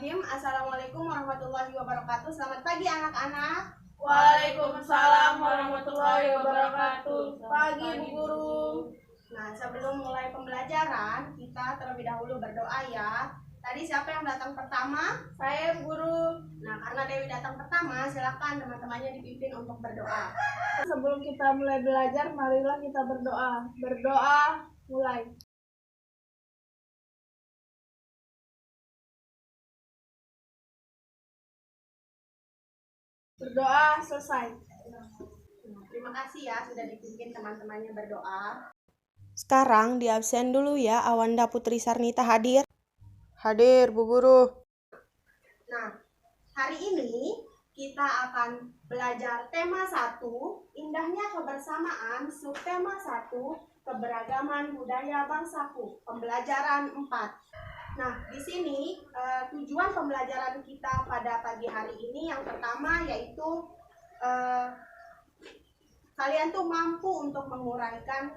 Bismillahirrahmanirrahim. Assalamualaikum warahmatullahi wabarakatuh. Selamat pagi anak-anak. Waalaikumsalam warahmatullahi wabarakatuh. Pagi Bu Guru. Nah, sebelum mulai pembelajaran, kita terlebih dahulu berdoa ya. Tadi siapa yang datang pertama? Saya Bu Guru. Nah, karena Dewi datang pertama, silakan teman-temannya dipimpin untuk berdoa. Sebelum kita mulai belajar, marilah kita berdoa. Berdoa, mulai. Berdoa, selesai. Terima kasih ya sudah dipimpin teman-temannya berdoa. Sekarang di absen dulu ya, Awanda Putri Sarnita hadir. Hadir, Bu Guru. Nah, hari ini kita akan belajar tema 1, indahnya kebersamaan, subtema 1, keberagaman budaya bangsaku, pembelajaran 4. Nah, di sini tujuan pembelajaran kita pada pagi hari ini yang pertama yaitu kalian tuh mampu untuk menguraikan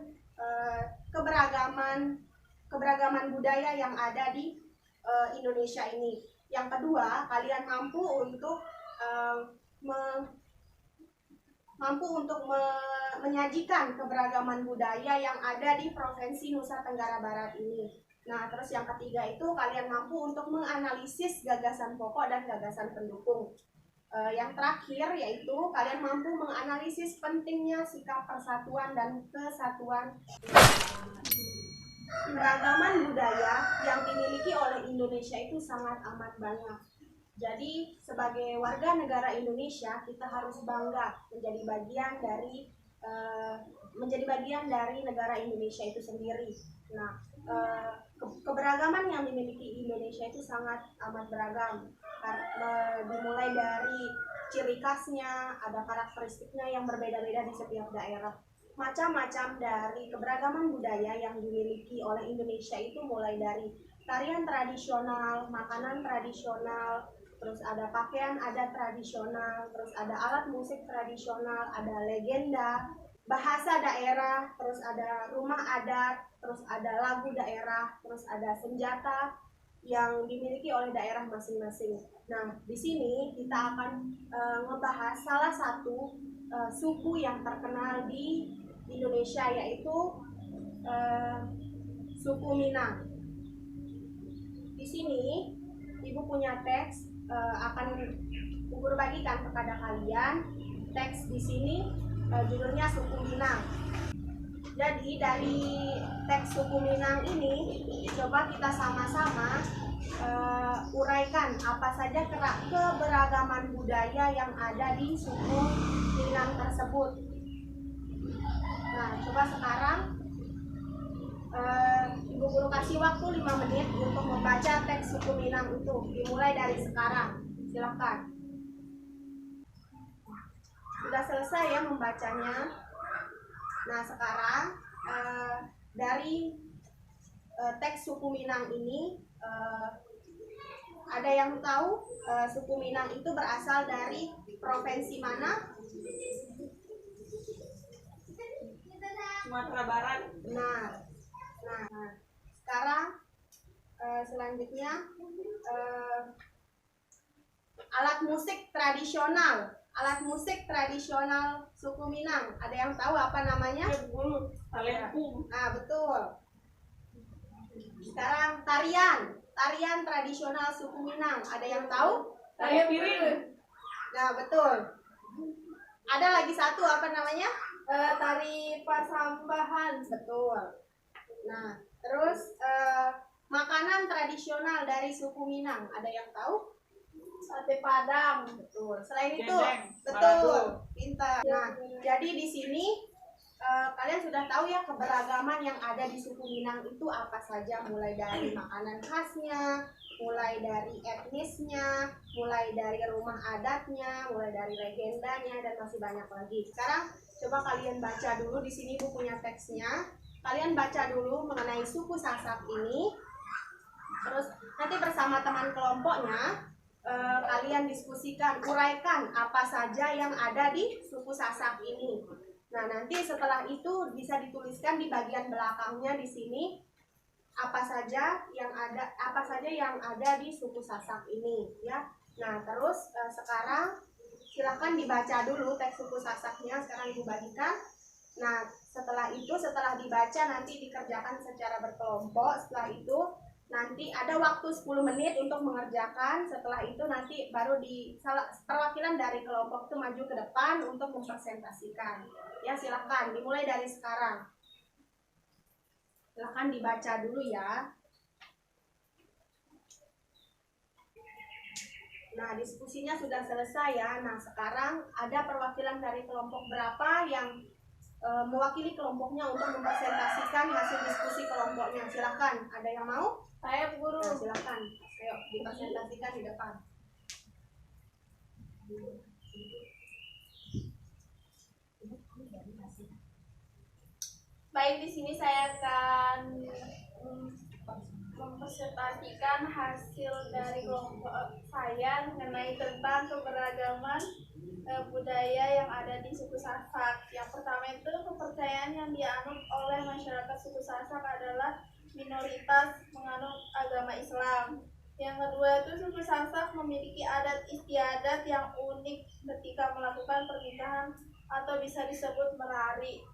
keberagaman budaya yang ada di Indonesia ini. Yang kedua, kalian mampu untuk menyajikan keberagaman budaya yang ada di Provinsi Nusa Tenggara Barat ini. Nah, terus yang ketiga itu kalian mampu untuk menganalisis gagasan pokok dan gagasan pendukung. Yang terakhir yaitu kalian mampu menganalisis pentingnya sikap persatuan dan kesatuan. Keragaman budaya yang dimiliki oleh Indonesia itu sangat amat banyak. Jadi sebagai warga negara Indonesia kita harus bangga menjadi bagian dari negara Indonesia itu sendiri. Nah, keberagaman yang dimiliki Indonesia itu sangat amat beragam. Dimulai dari ciri khasnya, ada karakteristiknya yang berbeda-beda di setiap daerah. Macam-macam dari keberagaman budaya yang dimiliki oleh Indonesia itu mulai dari tarian tradisional, makanan tradisional, terus ada pakaian adat tradisional, terus ada alat musik tradisional, ada legenda, bahasa daerah, terus ada rumah adat, terus ada lagu daerah, terus ada senjata yang dimiliki oleh daerah masing-masing. Nah, di sini kita akan ngebahas salah satu suku yang terkenal di Indonesia yaitu suku Minang. Di sini Ibu punya teks akan Ibu bagikan kepada kalian. Teks di sini judulnya Suku Minang. Jadi dari teks Suku Minang ini coba kita sama-sama uraikan apa saja keberagaman budaya yang ada di suku Minang tersebut. Nah, coba sekarang Ibu Guru kasih waktu 5 menit untuk membaca teks Suku Minang itu. Dimulai dari sekarang. Silakan. Sudah selesai ya membacanya. Nah, sekarang dari teks Suku Minang ini ada yang tahu suku Minang itu berasal dari provinsi mana? Sumatera Barat. Nah, sekarang selanjutnya alat musik tradisional suku Minang. Ada yang tahu apa namanya? Talempung. Nah, betul. Sekarang tarian tradisional suku Minang. Ada yang tahu? Tarian piring. Nah, betul. Ada lagi satu, apa namanya? Tari Pasambahan. Betul. Nah, terus makanan tradisional dari suku Minang. Ada yang tahu? Sate Padang. Betul. Selain itu, Dendeng, betul. Pintar. Nah, jadi di sini kalian sudah tahu ya keberagaman yang ada di suku Minang itu apa saja, mulai dari makanan khasnya, mulai dari etnisnya, mulai dari rumah adatnya, mulai dari legendanya, dan masih banyak lagi. Sekarang coba kalian baca dulu, di sini Bu punya teksnya. Kalian baca dulu mengenai suku Sasak ini. Terus nanti bersama teman kelompoknya kalian diskusikan, uraikan apa saja yang ada di suku Sasak ini. Nah, nanti setelah itu bisa dituliskan di bagian belakangnya di sini apa saja yang ada di suku Sasak ini ya. Nah, terus sekarang silakan dibaca dulu teks suku Sasaknya. Sekarang Ibu bagikan. Nah, setelah dibaca nanti dikerjakan secara berkelompok. Setelah itu nanti ada waktu 10 menit untuk mengerjakan. Setelah itu nanti baru perwakilan dari kelompok itu maju ke depan untuk mempresentasikan. Ya, silakan dimulai dari sekarang. Silakan dibaca dulu ya. Nah, diskusinya sudah selesai ya. Nah, sekarang ada perwakilan dari kelompok berapa yang mewakili kelompoknya untuk mempresentasikan hasil diskusi kelompoknya. Silakan. Ada yang mau? Saya guru. Nah, silakan. Ayo dipresentasikan di depan. Baik, di sini saya akan mempresentasikan hasil dari kelompok saya mengenai tentang keberagaman budaya yang ada di suku Sasak. Yang pertama itu kepercayaan yang dianut oleh masyarakat suku Sasak adalah minoritas menganut agama Islam. Yang kedua itu suku Sasak memiliki adat istiadat yang unik ketika melakukan pernikahan atau bisa disebut merari.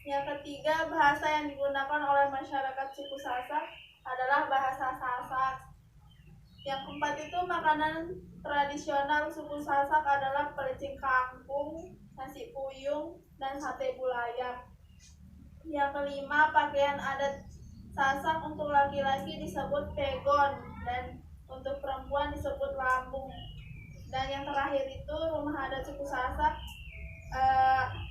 Yang ketiga, bahasa yang digunakan oleh masyarakat suku Sasak adalah bahasa Sasak. Yang keempat itu makanan tradisional suku Sasak adalah pelecing kangkung, nasi puyung, dan sate bulayak. Yang kelima, pakaian adat Sasak untuk laki-laki disebut pegon dan untuk perempuan disebut lambung. Dan yang terakhir itu rumah adat suku Sasak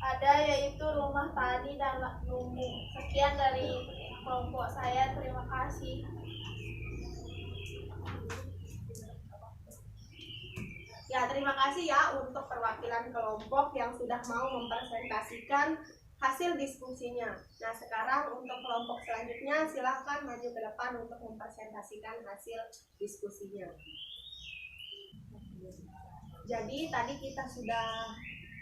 ada, yaitu rumah tani dan lumbung. Sekian dari kelompok saya, terima kasih. Ya, terima kasih ya untuk perwakilan kelompok yang sudah mau mempresentasikan hasil diskusinya. Nah, sekarang untuk kelompok selanjutnya silahkan maju ke depan untuk mempresentasikan hasil diskusinya. Jadi tadi kita sudah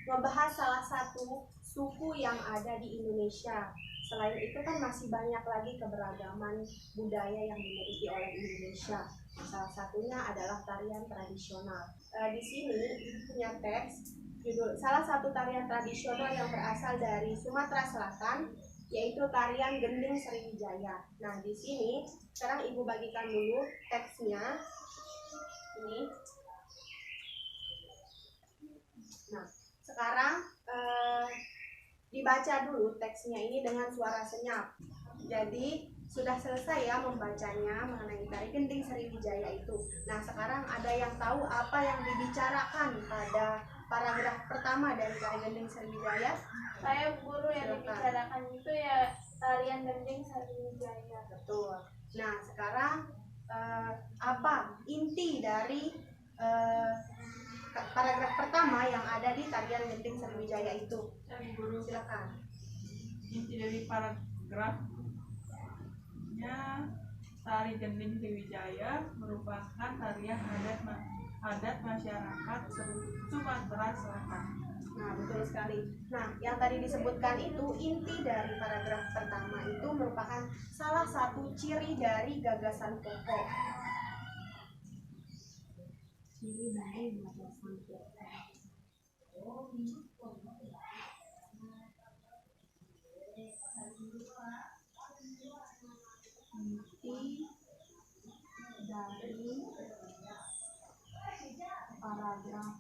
membahas salah satu suku yang ada di Indonesia. Selain itu kan masih banyak lagi keberagaman budaya yang dimiliki oleh Indonesia. Salah satunya adalah tarian tradisional. Di sini punya teks judul salah satu tarian tradisional yang berasal dari Sumatera Selatan, yaitu tarian Gending Sriwijaya. Nah, di sini sekarang Ibu bagikan dulu teksnya. Ini. Nah, sekarang dibaca dulu teksnya ini dengan suara senyap. Jadi sudah selesai ya membacanya mengenai tari Gending Sriwijaya itu. Nah, sekarang ada yang tahu apa yang dibicarakan pada paragraf pertama dari tari Gending Sriwijaya? Saya guru, yang dibicarakan itu ya tarian Gending Sriwijaya. Betul. Nah, sekarang apa inti dari paragraf pertama yang ada di tarian Gending Sriwijaya itu? Guru, Silakan. inti dari paragrafnya, tari Gending Sriwijaya merupakan tarian adat masyarakat Sumatera Selatan. Nah, betul sekali. Nah, yang tadi disebutkan itu inti dari paragraf pertama itu merupakan salah satu ciri dari gagasan pokok. Ciri dari gagasan pokok. Inti dari paragraf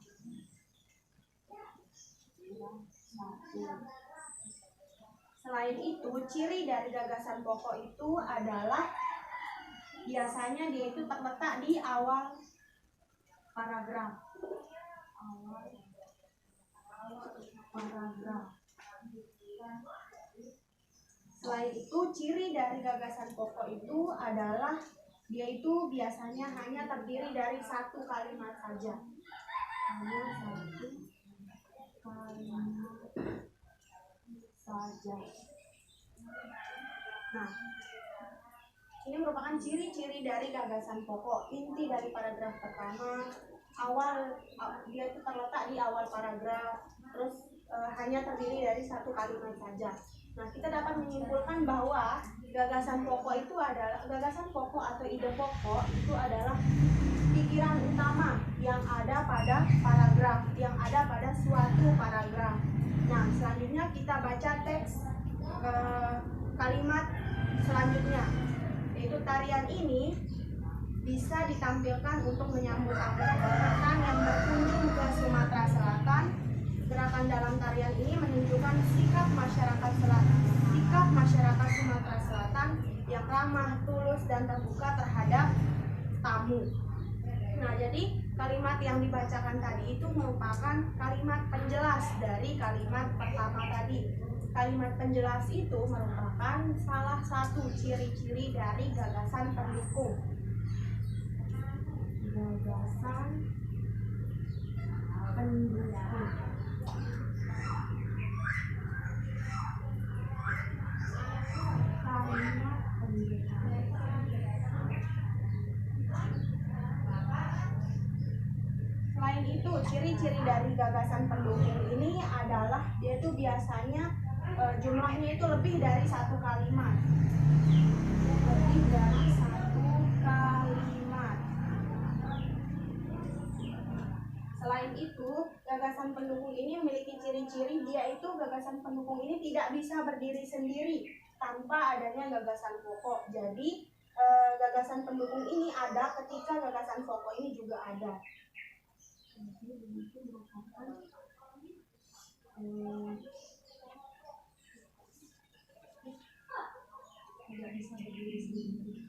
satu. Selain itu, ciri dari gagasan pokok itu adalah biasanya dia itu terletak di awal paragraf. Selain itu, ciri dari gagasan pokok itu adalah dia itu biasanya hanya terdiri dari satu kalimat saja. Hanya satu kalimat saja. Nah, ini merupakan ciri-ciri dari gagasan pokok. Inti dari paragraf pertama, dia itu terletak di awal paragraf, terus hanya terdiri dari satu kalimat saja. Nah, kita dapat menyimpulkan bahwa gagasan pokok atau ide pokok itu adalah pikiran utama yang ada pada paragraf, yang ada pada suatu paragraf. Nah, selanjutnya kita baca teks kalimat selanjutnya, yaitu tarian ini bisa ditampilkan untuk menyambut orang yang berkunjung ke Sumatera Selatan. Gerakan dalam tarian ini menunjukkan sikap masyarakat Sumatera Selatan yang ramah, tulus, dan terbuka terhadap tamu. Nah, jadi kalimat yang dibacakan tadi itu merupakan kalimat penjelas dari kalimat pertama tadi. Kalimat penjelas itu merupakan salah satu ciri-ciri dari gagasan pendukung. Gagasan pendukung. Selain itu, ciri-ciri dari gagasan pendukung ini adalah dia itu biasanya jumlahnya itu lebih dari satu kalimat. Lebih dari satu kalimat. Selain itu, gagasan pendukung ini memiliki ciri-ciri, dia itu gagasan pendukung ini tidak bisa berdiri sendiri tanpa adanya gagasan pokok. Jadi gagasan pendukung ini ada ketika gagasan pokok ini juga ada. Jadi itu merupakan tidak bisa berdiri sendiri.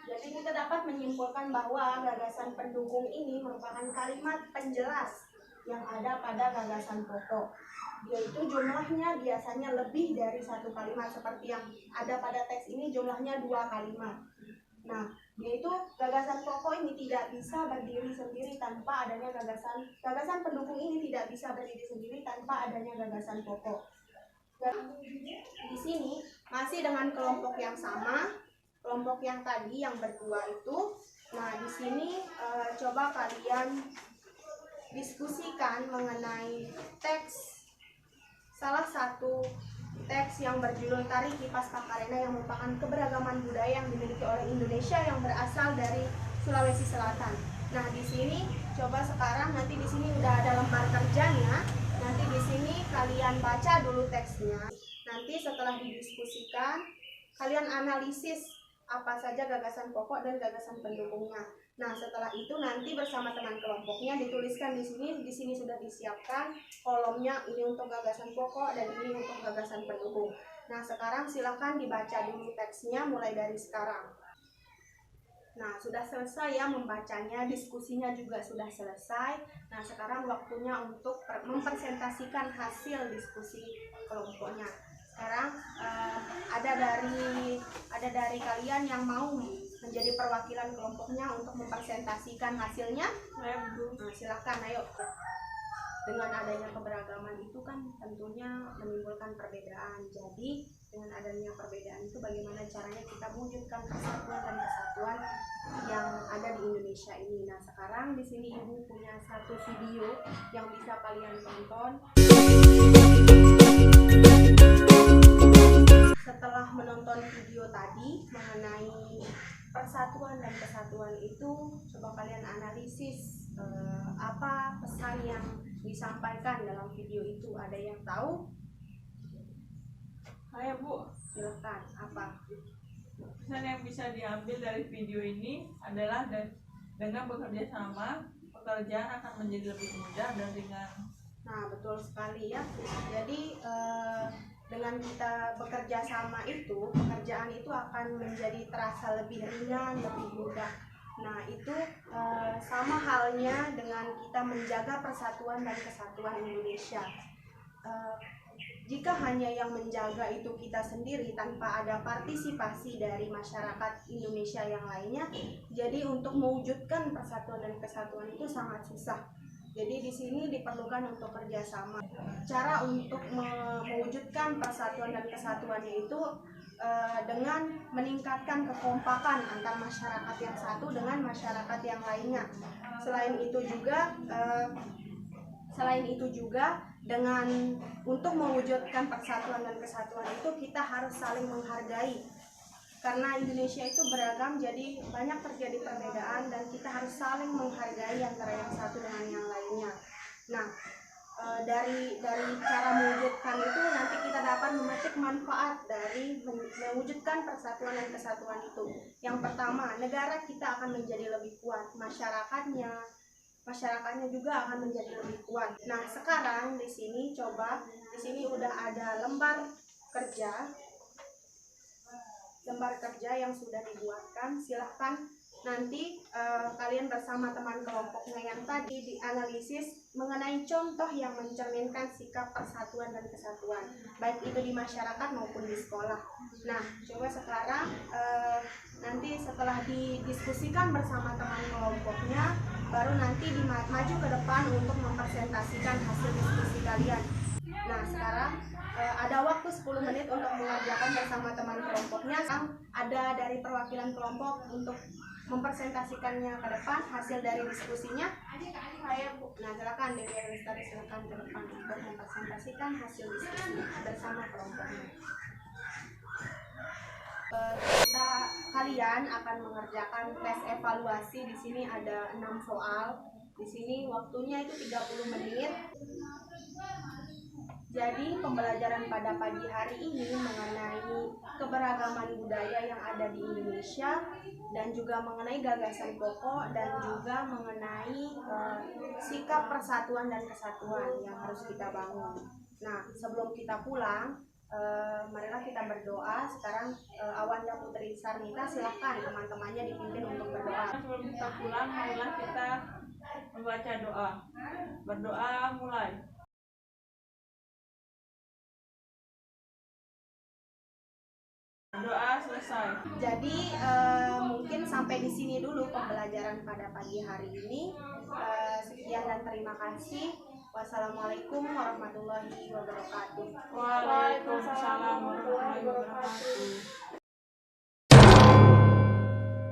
Jadi kita dapat menyimpulkan bahwa gagasan pendukung ini merupakan kalimat penjelas yang ada pada gagasan pokok, yaitu jumlahnya biasanya lebih dari satu kalimat, seperti yang ada pada teks ini jumlahnya 2 kalimat. Nah, yaitu gagasan pokok ini tidak bisa berdiri sendiri tanpa adanya gagasan pendukung ini tidak bisa berdiri sendiri tanpa adanya gagasan pokok. Di sini masih dengan kelompok yang sama, kelompok yang tadi yang berdua itu. Nah, di sini coba kalian diskusikan mengenai teks, salah satu teks yang berjudul Tari Kipas Kakarena yang merupakan keberagaman budaya yang dimiliki oleh Indonesia yang berasal dari Sulawesi Selatan. Nah, di sini coba sekarang nanti di sini udah ada lembar kerjanya. Nanti di sini kalian baca dulu teksnya. Nanti setelah didiskusikan, kalian analisis apa saja gagasan pokok dan gagasan pendukungnya. Nah, setelah itu nanti bersama teman kelompoknya dituliskan di sini sudah disiapkan kolomnya, ini untuk gagasan pokok dan ini untuk gagasan pendukung. Nah, sekarang silakan dibaca dulu teksnya mulai dari sekarang. Nah, sudah selesai ya membacanya, diskusinya juga sudah selesai. Nah, sekarang waktunya untuk mempresentasikan hasil diskusi kelompoknya. Sekarang ada dari kalian yang mau menjadi perwakilan kelompoknya untuk mempresentasikan hasilnya. Nah, silakan, ayo. Dengan adanya keberagaman itu kan tentunya menimbulkan perbedaan. Jadi dengan adanya perbedaan itu bagaimana caranya kita mewujudkan persatuan dan kesatuan yang ada di Indonesia ini. Nah, sekarang di sini Ibu punya satu video yang bisa kalian tonton. Setelah menonton video tadi mengenai persatuan dan kesatuan itu, coba kalian analisis apa pesan yang disampaikan dalam video itu. Ada yang tahu? Ayo Bu, Silakan. Apa? pesan yang bisa diambil dari video ini adalah dengan bekerja sama, pekerjaan akan menjadi lebih mudah dan ringan. Nah, betul sekali ya. Jadi dengan kita bekerja sama itu, pekerjaan itu akan menjadi terasa lebih ringan, lebih mudah. Nah, itu sama halnya dengan kita menjaga persatuan dan kesatuan Indonesia. Jika hanya yang menjaga itu kita sendiri tanpa ada partisipasi dari masyarakat Indonesia yang lainnya, jadi untuk mewujudkan persatuan dan kesatuan itu sangat susah. Jadi di sini diperlukan untuk kerjasama. Cara untuk mewujudkan persatuan dan kesatuannya itu dengan meningkatkan kekompakan antar masyarakat yang satu dengan masyarakat yang lainnya. Selain itu juga dengan untuk mewujudkan persatuan dan kesatuan itu kita harus saling menghargai. Karena Indonesia itu beragam, jadi banyak terjadi perbedaan dan kita harus saling menghargai antara yang satu dengan yang lainnya. Nah, dari cara mewujudkan itu nanti kita dapat memetik manfaat dari mewujudkan persatuan dan kesatuan itu. Yang pertama, negara kita akan menjadi lebih kuat, masyarakatnya juga akan menjadi lebih kuat. Nah, sekarang di sini udah ada lembar kerja yang sudah dibuatkan. Silahkan nanti kalian bersama teman kelompoknya yang tadi dianalisis mengenai contoh yang mencerminkan sikap persatuan dan kesatuan, baik itu di masyarakat maupun di sekolah. Nah, coba sekarang nanti setelah didiskusikan bersama teman kelompoknya, baru nanti maju ke depan untuk mempresentasikan hasil diskusi kalian. Nah, sekarang ada waktu 10 menit untuk mengerjakan bersama teman kelompoknya. Ada dari perwakilan kelompok untuk mempresentasikannya ke depan hasil dari diskusinya. Saya Bu. Nah, silakan Dewi Lestari, silakan ke depan untuk mempresentasikan hasil diskusi bersama kelompoknya. Kalian akan mengerjakan tes evaluasi. Di sini ada 6 soal. Di sini waktunya itu 30 menit. Jadi pembelajaran pada pagi hari ini mengenai keberagaman budaya yang ada di Indonesia dan juga mengenai gagasan pokok dan juga mengenai sikap persatuan dan kesatuan yang harus kita bangun. Nah, sebelum kita pulang, marilah kita berdoa. Sekarang Awanda Putri Sarnita, silahkan teman-temannya dipimpin untuk berdoa. Sebelum kita pulang, marilah kita membaca doa. Berdoa mulai. Doa selesai. Jadi mungkin sampai di sini dulu pembelajaran pada pagi hari ini. Sekian dan terima kasih. Wassalamualaikum warahmatullahi wabarakatuh. Waalaikumsalam warahmatullahi wabarakatuh.